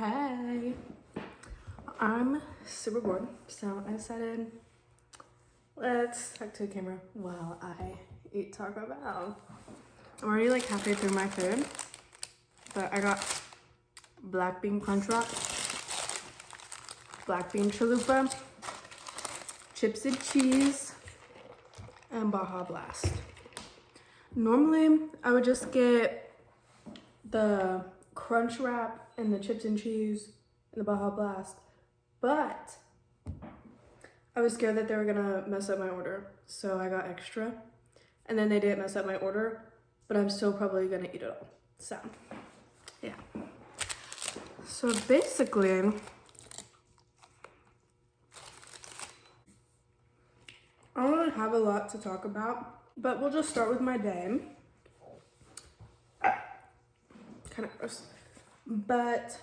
Hey, I'm super bored, so I decided let's talk to the camera while I eat Taco Bell. I'm already like halfway through my food, but I got black bean crunch wrap, black bean chalupa, chips and cheese, and Baja Blast. Normally, I would just get the crunch wrap and the chips and cheese and the Baja Blast, but I was scared that they were gonna mess up my order, so I got extra. And then they didn't mess up my order, but I'm still probably gonna eat it all. So, yeah. So basically, I don't really have a lot to talk about, but we'll just start with my day. Kind of gross. But,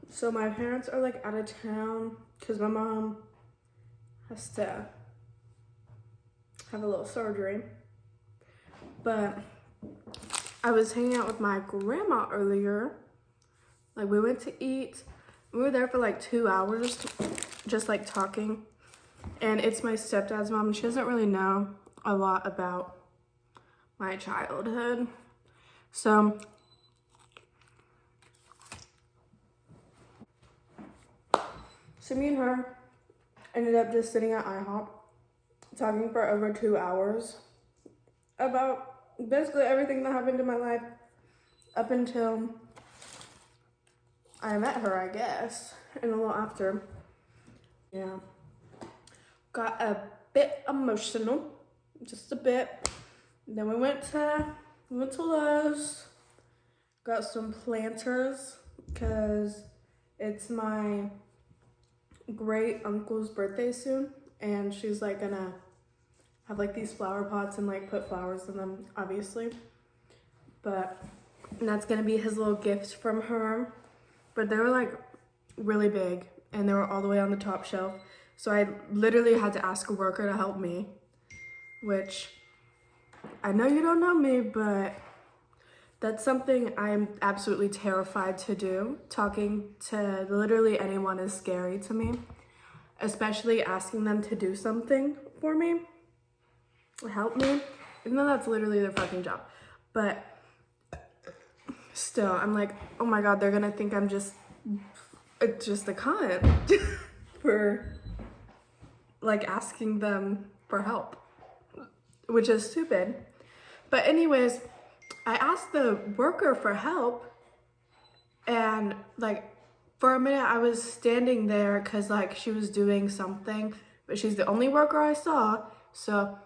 so my parents are like out of town because my mom has to have a little surgery. But I was hanging out with my grandma earlier. Like we went to eat. We were there for like 2 hours, just like talking. And it's my stepdad's mom, and she doesn't really know a lot about my childhood. So me and her ended up just sitting at IHOP talking for over 2 hours about basically everything that happened in my life up until I met her, I guess, and a little after. Yeah. Got a bit emotional, just a bit. Then we went to Lowe's, got some planters because it's my great uncle's birthday soon, and she's like gonna have like these flower pots and like put flowers in them, obviously. And that's gonna be his little gift from her. But they were like really big and they were all the way on the top shelf. So I literally had to ask a worker to help me, which I know you don't know me, but that's something I'm absolutely terrified to do. Talking to literally anyone is scary to me, especially asking them to do something for me, help me, even though that's literally their fucking job. But still, I'm like, oh my God, they're gonna think I'm just a cunt for like asking them for help, which is stupid. But anyways, I asked the worker for help, and like for a minute I was standing there because like she was doing something, but she's the only worker I saw. So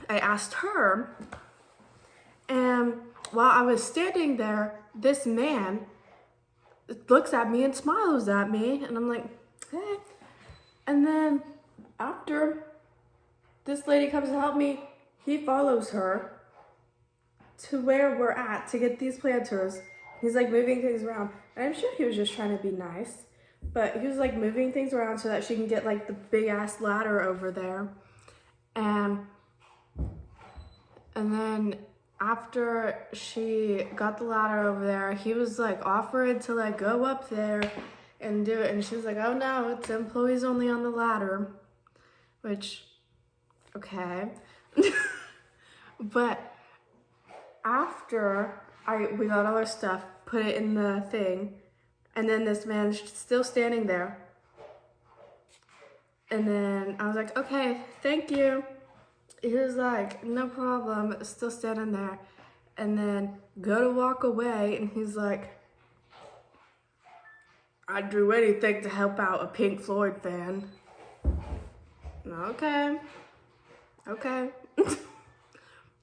I asked her, and while I was standing there, this man looks at me and smiles at me, and I'm like, hey. And then after this lady comes to help me, he follows her to where we're at to get these planters. He's like moving things around. And I'm sure he was just trying to be nice, but he was like moving things around so that she can get like the big ass ladder over there. And then after she got the ladder over there, he was like offering to like go up there and do it. And she was like, oh no, it's employees only on the ladder, which, okay. But after we got all our stuff, put it in the thing, and then this man's still standing there. And then I was like, okay, thank you. He was like, no problem, still standing there. And then go to walk away, and he's like, I'd do anything to help out a Pink Floyd fan. Okay. I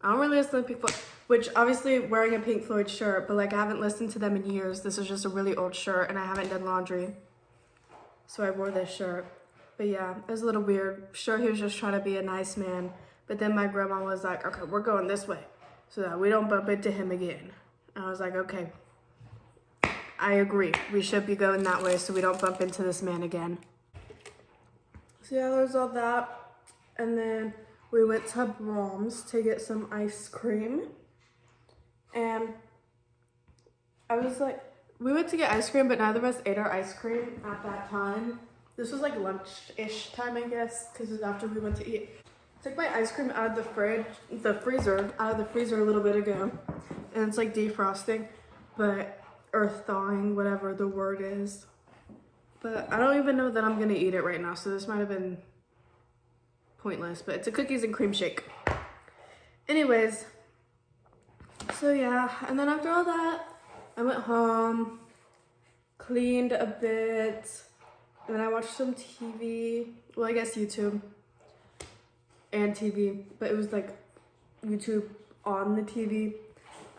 don't really listen to Pink Floyd, which obviously wearing a Pink Floyd shirt, but like I haven't listened to them in years. This is just a really old shirt and I haven't done laundry. So I wore this shirt. But yeah, it was a little weird. Sure, he was just trying to be a nice man. But then my grandma was like, okay, we're going this way so that we don't bump into him again. And I was like, okay, I agree. We should be going that way so we don't bump into this man again. So yeah, there's all that. And then we went to Brahms to get some ice cream. And I was like, we went to get ice cream, but neither of us ate our ice cream at that time. This was like lunch-ish time, I guess, because it was after we went to eat. Took my ice cream out of the freezer a little bit ago, and it's like defrosting, or thawing, whatever the word is. But I don't even know that I'm gonna eat it right now, so this might have been pointless, but it's a cookies and cream shake. Anyways, so yeah, and then after all that, I went home, cleaned a bit, and then I watched some TV. Well, I guess YouTube and TV, but it was like YouTube on the TV.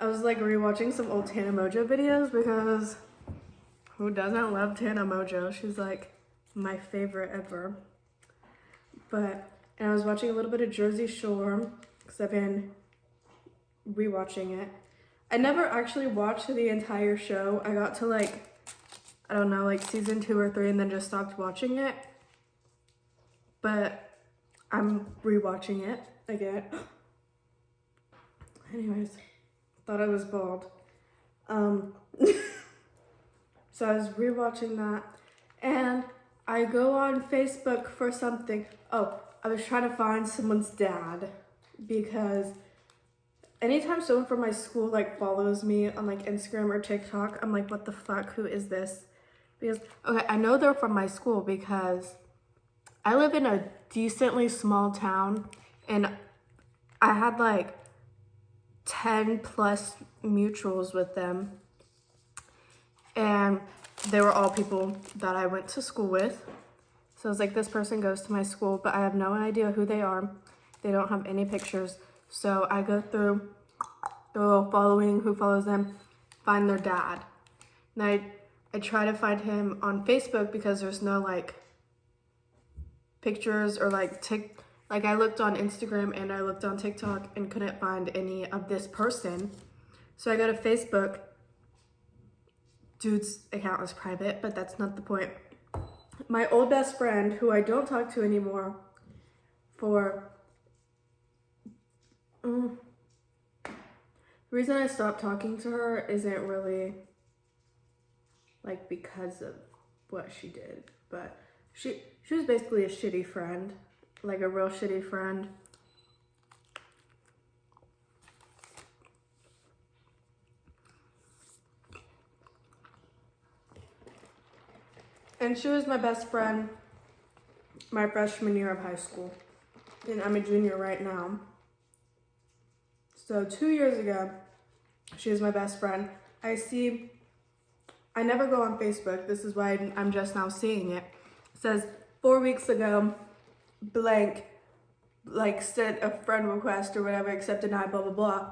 I was like rewatching some old Tana Mojo videos because who doesn't love Tana Mojo? She's like my favorite ever. And I was watching a little bit of Jersey Shore because I've been rewatching it. I never actually watched the entire show. I got to like, I don't know, like season 2 or 3 and then just stopped watching it. But I'm rewatching it again. Anyways, thought I was bald. So I was rewatching that, and I go on Facebook for something. Oh, I was trying to find someone's dad, because anytime someone from my school like follows me on like Instagram or TikTok, I'm like, what the fuck, who is this? Because, okay, I know they're from my school because I live in a decently small town, and I had like 10 plus mutuals with them, and they were all people that I went to school with. So I was like, this person goes to my school, but I have no idea who they are. They don't have any pictures. So I go through the little following, who follows them, find their dad. And I try to find him on Facebook because there's no like pictures or like I looked on Instagram and I looked on TikTok and couldn't find any of this person. So I go to Facebook. Dude's account was private, but that's not the point. My old best friend, who I don't talk to anymore for the reason I stopped talking to her isn't really like because of what she did, but she was basically a shitty friend, like a real shitty friend. And she was my best friend my freshman year of high school, and I'm a junior right now. So 2 years ago, she was my best friend. I never go on Facebook. This is why I'm just now seeing it. It says 4 weeks ago, blank, like sent a friend request or whatever, accept, deny, blah, blah, blah.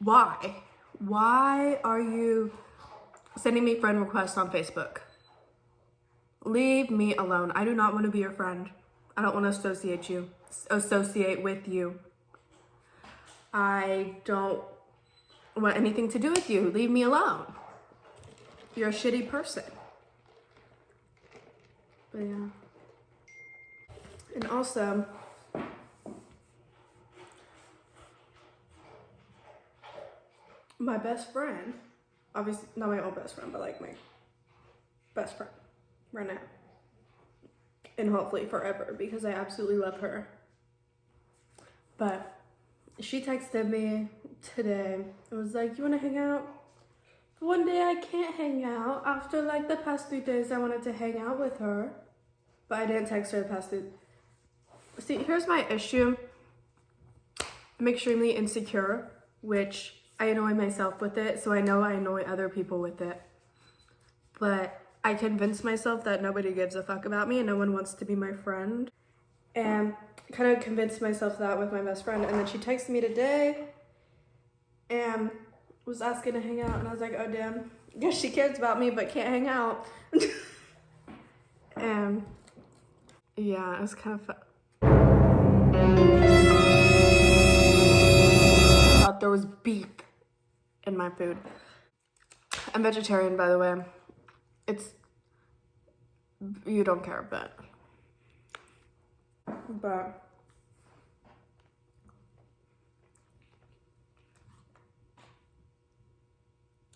Why? Why are you sending me friend requests on Facebook? Leave me alone. I do not want to be your friend. I don't want to associate with you. I don't want anything to do with you. Leave me alone. You're a shitty person. But yeah. And also, my best friend, obviously not my old best friend, but like my best friend right now, and hopefully forever, because I absolutely love her. But she texted me today. It was like, you want to hang out? One day I can't hang out. After like the past 3 days I wanted to hang out with her, but I didn't text her the past 3. See, here's my issue. I'm extremely insecure, which I annoy myself with it, so I know I annoy other people with it. But I convince myself that nobody gives a fuck about me and no one wants to be my friend. And kind of convinced myself that with my best friend. And then she texted me today and was asking to hang out. And I was like, oh damn, guess she cares about me but can't hang out. And yeah, it was kind of fun. I thought there was beef in my food. I'm vegetarian, by the way. You don't care, but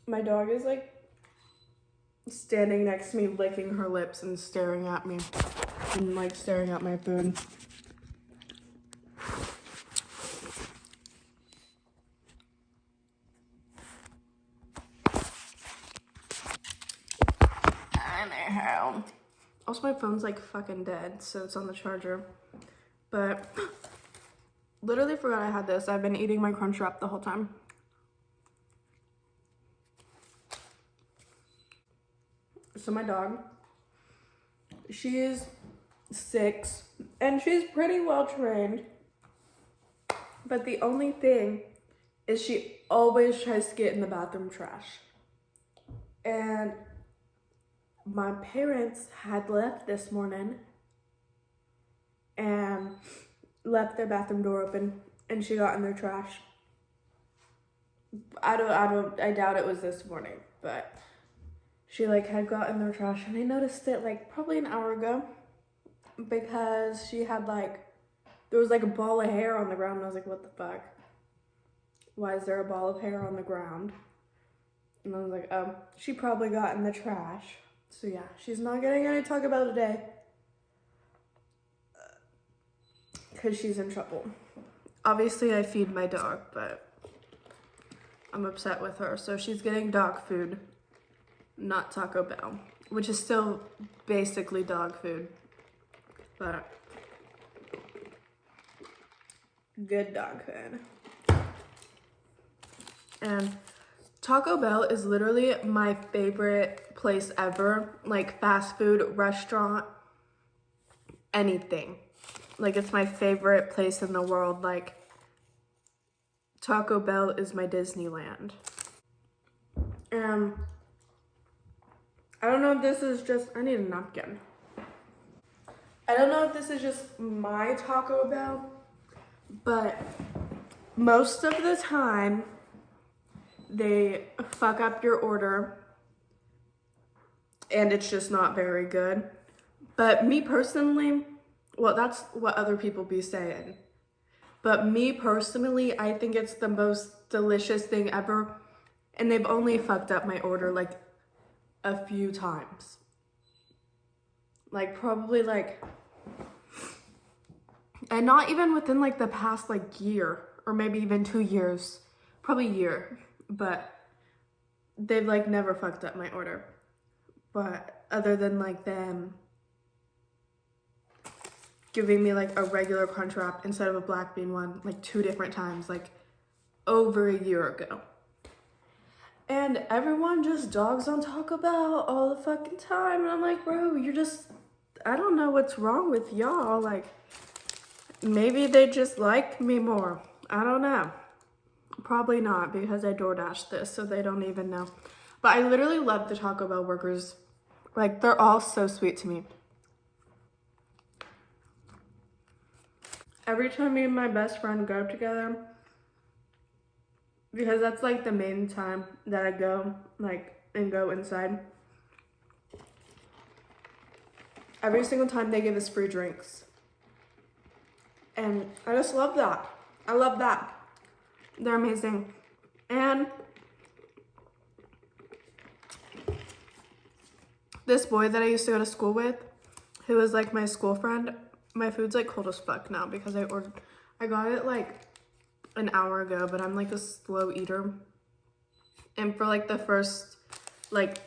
My dog is like standing next to me, licking her lips and staring at me and like staring at my food. Also, my phone's like fucking dead, so it's on the charger. But literally forgot I had this. I've been eating my Crunchwrap the whole time. So my dog, she is 6 and she's pretty well trained. But the only thing is she always tries to get in the bathroom trash. And my parents had left this morning and left their bathroom door open and she got in their trash. I doubt it was this morning, but she like had gotten their trash and I noticed it like probably an hour ago because she had like, there was like a ball of hair on the ground and I was like, what the fuck? Why is there a ball of hair on the ground? And I was like, oh, she probably got in the trash. So yeah, she's not getting any Taco Bell today because she's in trouble. Obviously I feed my dog, but I'm upset with her. So she's getting dog food, not Taco Bell, which is still basically dog food, but good dog food. And Taco Bell is literally my favorite place ever, like fast food, restaurant, anything. Like it's my favorite place in the world. Like Taco Bell is my Disneyland. I don't know if this is just, I need a napkin. I don't know if this is just my Taco Bell, but most of the time they fuck up your order and it's just not very good. But me personally, well, that's what other people be saying. But me personally, I think it's the most delicious thing ever. And they've only fucked up my order like a few times. Like probably like, and not even within like the past like year or maybe even 2 years, probably a year. But they've like never fucked up my order. But other than like them giving me like a regular Crunchwrap instead of a black bean one like 2 different times, like over a year ago. And everyone just dogs on Taco Bell all the fucking time. And I'm like, bro, you're just, I don't know what's wrong with y'all. Like, maybe they just like me more. I don't know. Probably not because I DoorDashed this, so they don't even know. But I literally love the Taco Bell workers. Like, they're all so sweet to me. Every time me and my best friend go together, because that's like the main time that I go, like, and go inside. Every single time they give us free drinks. And I just love that. I love that. They're amazing. And this boy that I used to go to school with, who was like my school friend, my food's like cold as fuck now because I got it like an hour ago, but I'm like a slow eater. And for like the first like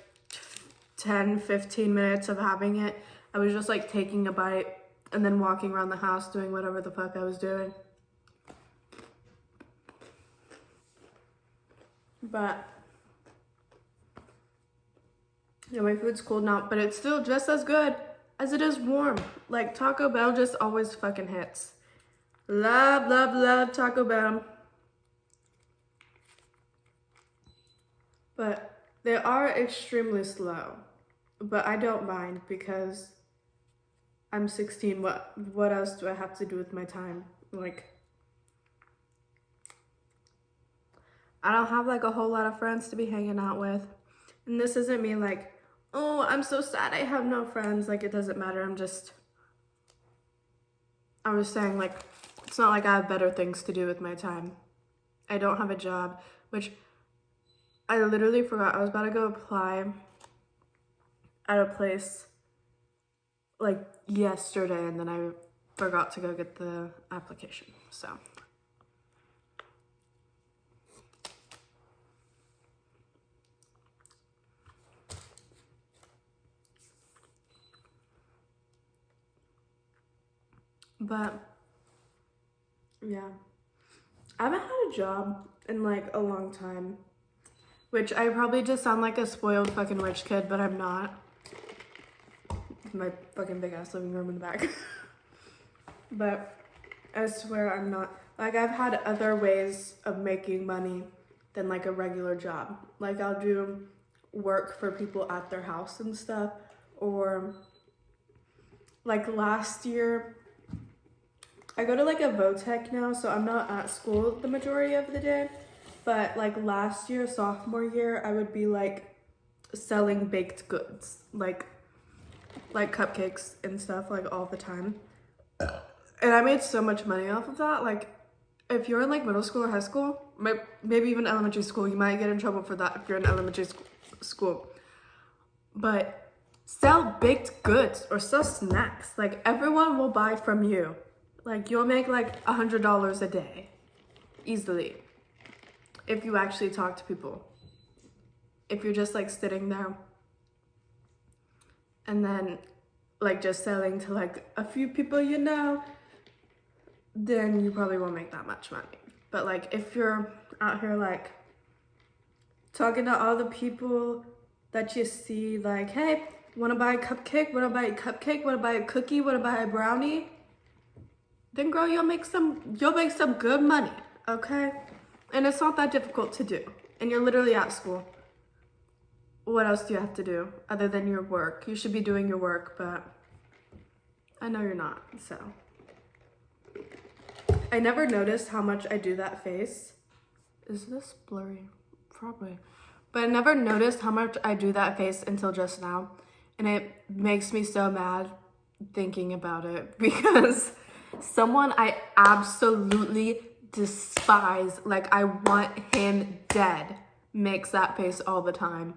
10-15 minutes of having it, I was just like taking a bite and then walking around the house doing whatever the fuck I was doing. But yeah, my food's cold now, but it's still just as good as it is warm. Like Taco Bell just always fucking hits. Love, love, love Taco Bell. But they are extremely slow. But I don't mind because I'm 16. What else do I have to do with my time? Like, I don't have like a whole lot of friends to be hanging out with. And this isn't me like, oh, I'm so sad I have no friends. Like, it doesn't matter. I'm just saying, like, it's not like I have better things to do with my time. I don't have a job, which I literally forgot. I was about to go apply at a place like yesterday, and then I forgot to go get the application. So but yeah, I haven't had a job in like a long time, which I probably just sound like a spoiled fucking rich kid, but I'm not. My fucking big ass living room in the back. But I swear I'm not. Like, I've had other ways of making money than like a regular job. Like, I'll do work for people at their house and stuff, or like last year I go to like a Votech now, so I'm not at school the majority of the day, but like last year, sophomore year, I would be like selling baked goods, like cupcakes and stuff, like all the time. And I made so much money off of that. Like, if you're in like middle school or high school, maybe even elementary school, you might get in trouble for that if you're in elementary school. But sell baked goods or sell snacks. Like, everyone will buy from you. Like, you'll make like $100 a day easily if you actually talk to people. If you're just like sitting there and then like just selling to like a few people you know, then you probably won't make that much money. But like if you're out here like talking to all the people that you see, like, hey, wanna buy a cupcake? Wanna buy a cupcake? Wanna buy a cookie? Wanna buy a brownie? Then girl, you'll make some good money, okay? And it's not that difficult to do. And you're literally at school. What else do you have to do other than your work? You should be doing your work, but I know you're not, so. I never noticed how much I do that face. Is this blurry? Probably. But I never noticed how much I do that face until just now. And it makes me so mad thinking about it because someone I absolutely despise, like I want him dead, makes that face all the time.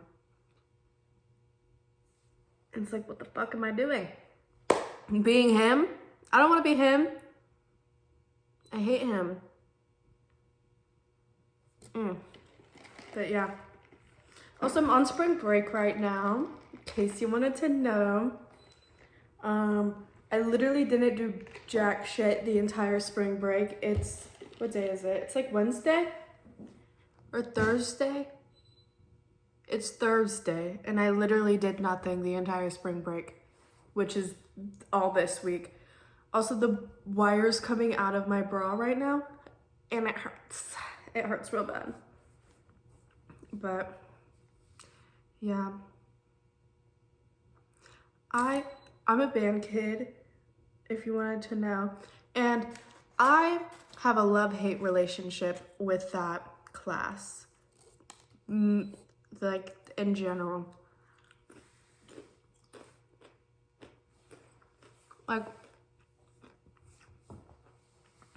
And it's like, what the fuck am I doing? Being him? I don't want to be him. I hate him. But yeah. Also, I'm on spring break right now, in case you wanted to know. I literally didn't do jack shit the entire spring break. What day is it? It's like Wednesday or Thursday? It's Thursday, and I literally did nothing the entire spring break, which is all this week. Also, the wire's coming out of my bra right now, and it hurts. It hurts real bad. But yeah, I'm a band kid, if you wanted to know, and I have a love-hate relationship with that class, like in general. Like,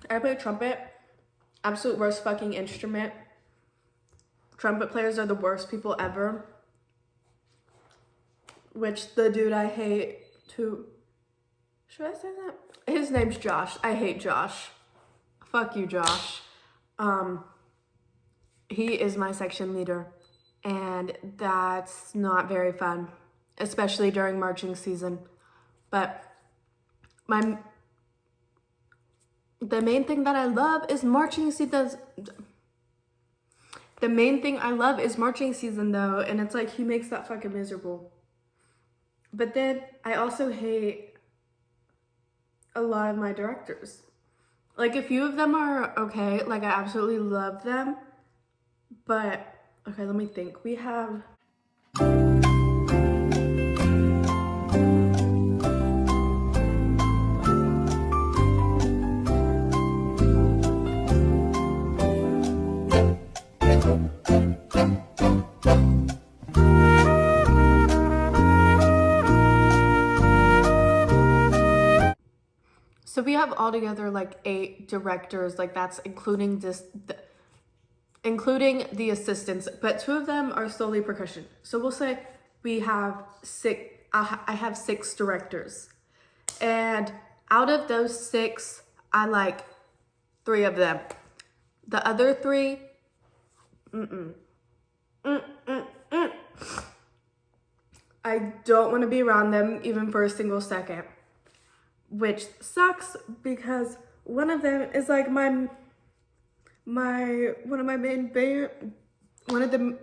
I play trumpet, absolute worst fucking instrument. Trumpet players are the worst people ever. Which the dude I hate to, should I say that? His name's Josh. I hate Josh. Fuck you, Josh. He is my section leader, and that's not very fun, especially during marching season. But the main thing that I love is marching season. The main thing I love is marching season, though, and it's like he makes that fucking miserable. But then I also hate a lot of my directors. Like, a few of them are okay. Like, I absolutely love them. But, okay, let me think. We have... So we have altogether like 8 directors, like that's including including the assistants, but 2 of them are solely percussion. So we'll say we have 6, I have 6 directors. And out of those 6, I like 3 of them. The other 3, I don't want to be around them even for a single second. Which sucks because one of them is like one of my main band, one of the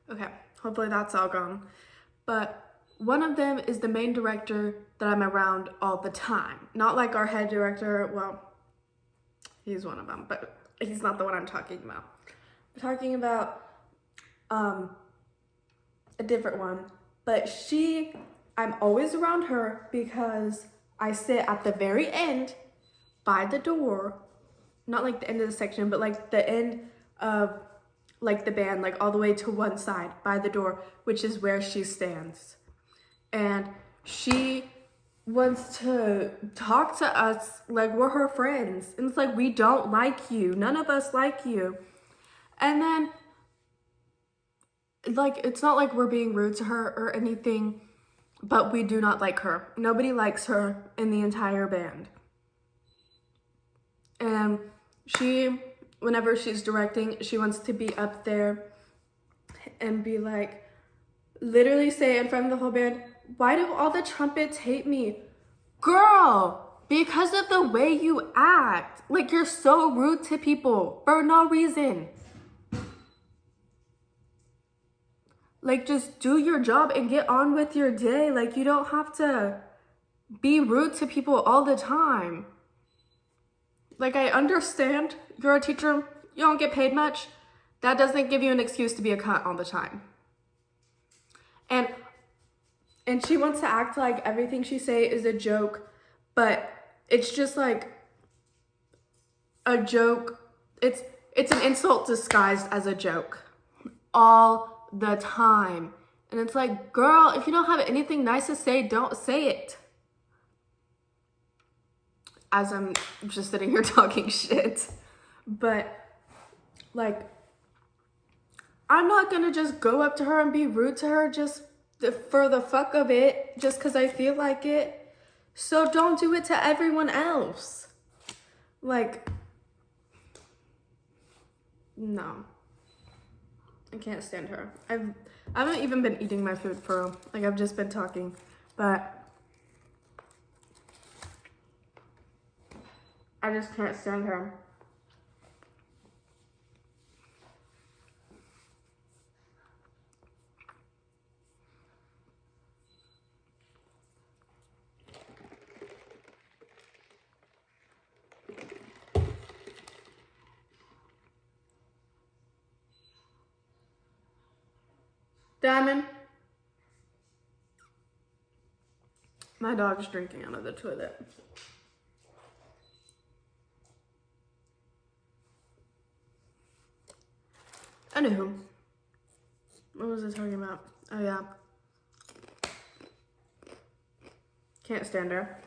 okay, hopefully that's all gone. But one of them is the main director that I'm around all the time. Not like our head director, well, he's one of them, but he's not the one I'm talking about. I'm talking about a different one, but I'm always around her because I sit at the very end by the door, not like the end of the section, but like the end of like the band, like all the way to one side by the door, which is where she stands. And she wants to talk to us like we're her friends. And it's like, we don't like you. None of us like you. And then like, it's not like we're being rude to her or anything, but we do not like her. Nobody likes her in the entire band. And whenever she's directing, she wants to be up there and be like, literally say in front of the whole band, why do all the trumpets hate me? Girl, because of the way you act. Like, you're so rude to people for no reason. Like, just do your job and get on with your day. Like, you don't have to be rude to people all the time. Like, I understand you're a teacher, you don't get paid much. That doesn't give you an excuse to be a cunt all the time. And she wants to act like everything she say is a joke, but it's just like a joke. It's an insult disguised as a joke all the time. And it's like, girl, if you don't have anything nice to say, don't say it. As I'm just sitting here talking shit. But like, I'm not gonna just go up to her and be rude to her just for the fuck of it, just because I feel like it. So don't do it to everyone else. Like, no. I can't stand her. I haven't even been eating my food for, like, I've just been talking. But I just can't stand her. Diamond. My dog's drinking out of the toilet. Anywho, what was I talking about? Oh yeah. Can't stand her.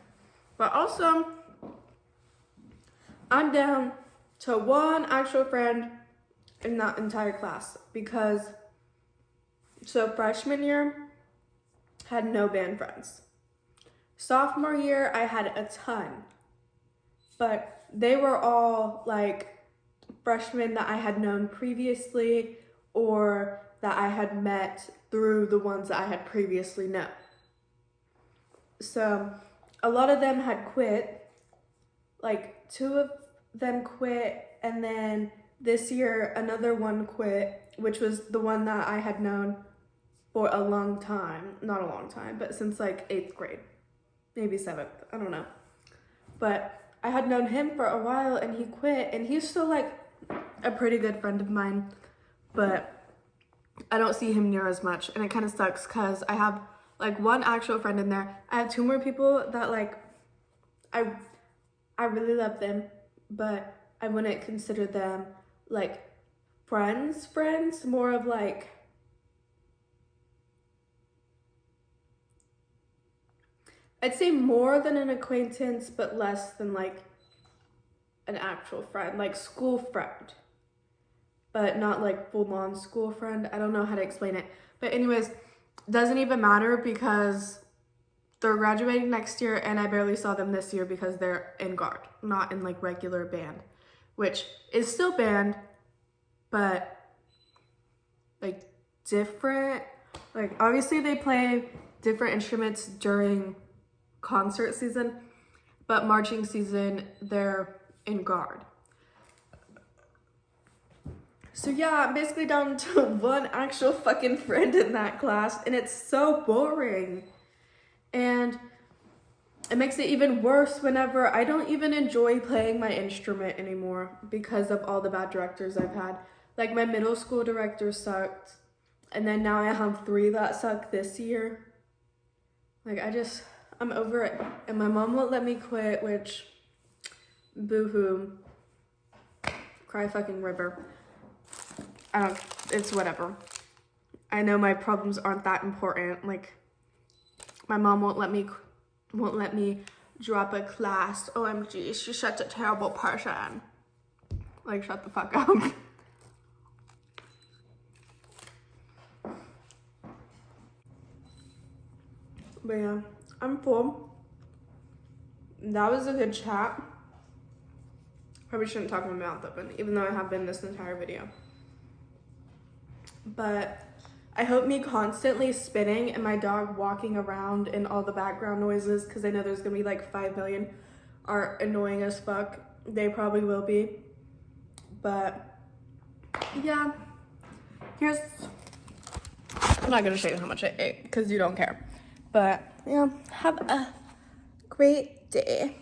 But also, I'm down to one actual friend in that entire class because, so freshman year, had no band friends. Sophomore year, I had a ton, but they were all like freshmen that I had known previously or that I had met through the ones that I had previously known. So a lot of them had quit, like 2 of them quit, and then this year another one quit, which was the one that I had known for a long time. Not a long time, but since like 8th grade, maybe 7th, I don't know. But I had known him for a while and he quit, and he's still like a pretty good friend of mine, but I don't see him near as much, and it kind of sucks because I have like one actual friend in there. I have 2 more people that like I really love them, but I wouldn't consider them like friends, more of like I'd say more than an acquaintance, but less than like an actual friend, like school friend, but not like full-on school friend. I don't know how to explain it. But anyways, doesn't even matter because they're graduating next year and I barely saw them this year because they're in guard, not in like regular band, which is still band, but like different. Like obviously they play different instruments during concert season, but marching season, they're in guard. So yeah, I'm basically down to one actual fucking friend in that class, and it's so boring. And it makes it even worse whenever I don't even enjoy playing my instrument anymore because of all the bad directors I've had. Like my middle school director sucked, and then now I have 3 that suck this year. Like I'm over it. And my mom won't let me quit, which boo-hoo. Cry fucking river. It's whatever. I know my problems aren't that important. Like, my mom won't let me drop a class. OMG, she's such a terrible person. Like, shut the fuck up. But yeah, I'm full. That was a good chat. Probably shouldn't talk my mouth open, even though I have been this entire video. But I hope me constantly spinning and my dog walking around and all the background noises, because I know there's gonna be like 5 million, are annoying as fuck. They probably will be. But yeah, I'm not gonna show you how much I ate because you don't care. But yeah, have a great day.